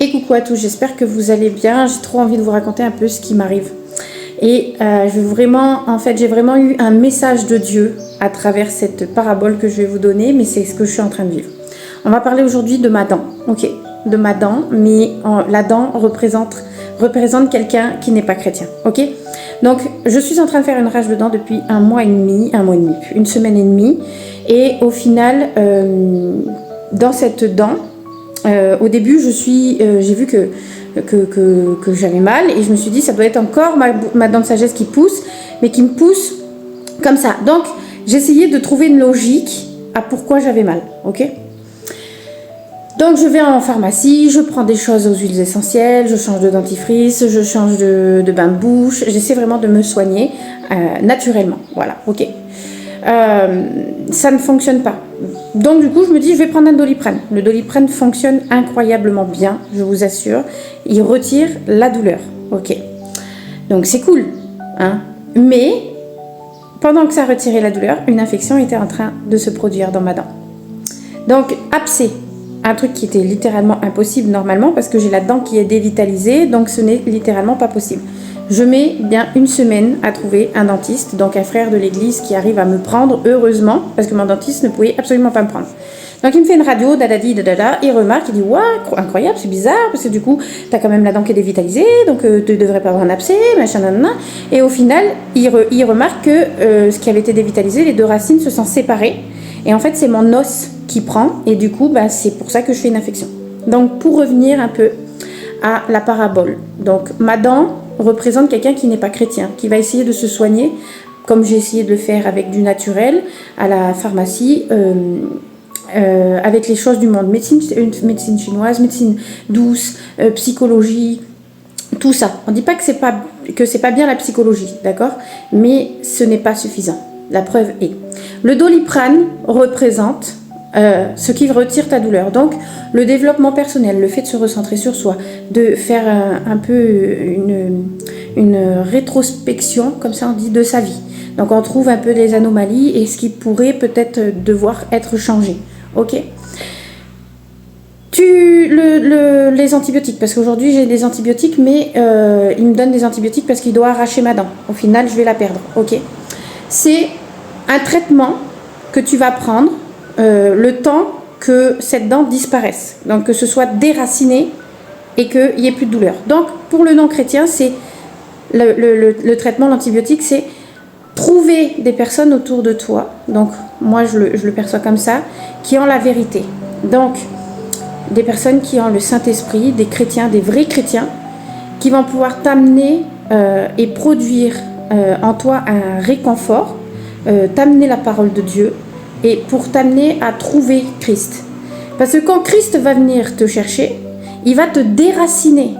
Et coucou à tous, j'espère que vous allez bien. J'ai trop envie de vous raconter un peu ce qui m'arrive. Et j'ai vraiment eu un message de Dieu à travers cette parabole que je vais vous donner, mais c'est ce que je suis en train de vivre. On va parler aujourd'hui de ma dent, ok, de ma dent, mais la dent représente quelqu'un qui n'est pas chrétien, ok. Donc je suis en train de faire une rage de dents depuis une semaine et demie, et au final, dans cette dent, au début, j'ai vu que j'avais mal et je me suis dit ça doit être encore ma dent de sagesse qui pousse, mais qui me pousse comme ça. Donc, j'ai essayé de trouver une logique à pourquoi j'avais mal, ok? Donc, je vais en pharmacie, je prends des choses aux huiles essentielles, je change de dentifrice, je change de bain de bouche. J'essaie vraiment de me soigner naturellement, voilà, ok? Ça ne fonctionne pas. Donc du coup je me dis je vais prendre un Doliprane. Le Doliprane fonctionne incroyablement bien, je vous assure. Il retire la douleur, ok. Donc c'est cool, hein. Mais pendant que ça retirait la douleur, une infection était en train de se produire dans ma dent. Donc abcès, un truc qui était littéralement impossible normalement parce que j'ai la dent qui est dévitalisée, donc ce n'est littéralement pas possible. Je mets bien une semaine à trouver un dentiste, donc un frère de l'église qui arrive à me prendre, heureusement, parce que mon dentiste ne pouvait absolument pas me prendre. Donc il me fait une radio, dadadi, dadada, il remarque, il dit « Waouh, incroyable, c'est bizarre, parce que du coup, t'as quand même la dent qui est dévitalisée, donc tu devrais pas avoir un abcès, machin, nanana. » Et au final, il remarque que ce qui avait été dévitalisé, les deux racines se sont séparées, et en fait, c'est mon os qui prend, et du coup, c'est pour ça que je fais une infection. Donc pour revenir un peu à la parabole, donc ma dent représente quelqu'un qui n'est pas chrétien, qui va essayer de se soigner, comme j'ai essayé de le faire avec du naturel, à la pharmacie, avec les choses du monde, médecine chinoise, médecine douce, psychologie, tout ça. On ne dit pas que c'est pas bien la psychologie, d'accord? Mais ce n'est pas suffisant. La preuve est. Le Doliprane représente ce qui retire ta douleur. Donc, le développement personnel, le fait de se recentrer sur soi, de faire un peu une rétrospection, comme ça on dit, de sa vie. Donc, on trouve un peu les anomalies et ce qui pourrait peut-être devoir être changé. Ok ? Les antibiotiques, parce qu'aujourd'hui j'ai des antibiotiques, mais il me donne des antibiotiques parce qu'il doit arracher ma dent. Au final, je vais la perdre. Ok ? C'est un traitement que tu vas prendre le temps que cette dent disparaisse, donc que ce soit déraciné et qu'il n'y ait plus de douleur. Donc pour le non-chrétien, c'est le traitement, l'antibiotique, c'est trouver des personnes autour de toi, donc moi je le perçois comme ça, qui ont la vérité. Donc des personnes qui ont le Saint-Esprit, des chrétiens, des vrais chrétiens, qui vont pouvoir t'amener et produire en toi un réconfort, t'amener la parole de Dieu, et pour t'amener à trouver Christ. Parce que quand Christ va venir te chercher, il va te déraciner,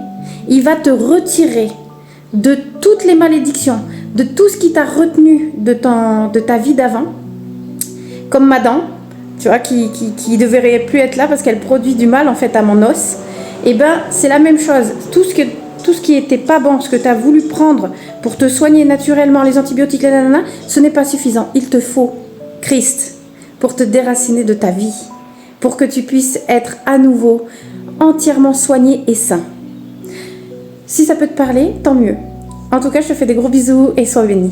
il va te retirer de toutes les malédictions, de tout ce qui t'a retenu de ta vie d'avant, comme ma dent, tu vois, qui devrait plus être là parce qu'elle produit du mal en fait à mon os. Et ben c'est la même chose. Tout ce qui était pas bon, ce que tu as voulu prendre pour te soigner naturellement, les antibiotiques, les nanana, ce n'est pas suffisant. Il te faut Christ pour te déraciner de ta vie, pour que tu puisses être à nouveau entièrement soigné et sain. Si ça peut te parler, tant mieux. En tout cas, je te fais des gros bisous et sois béni.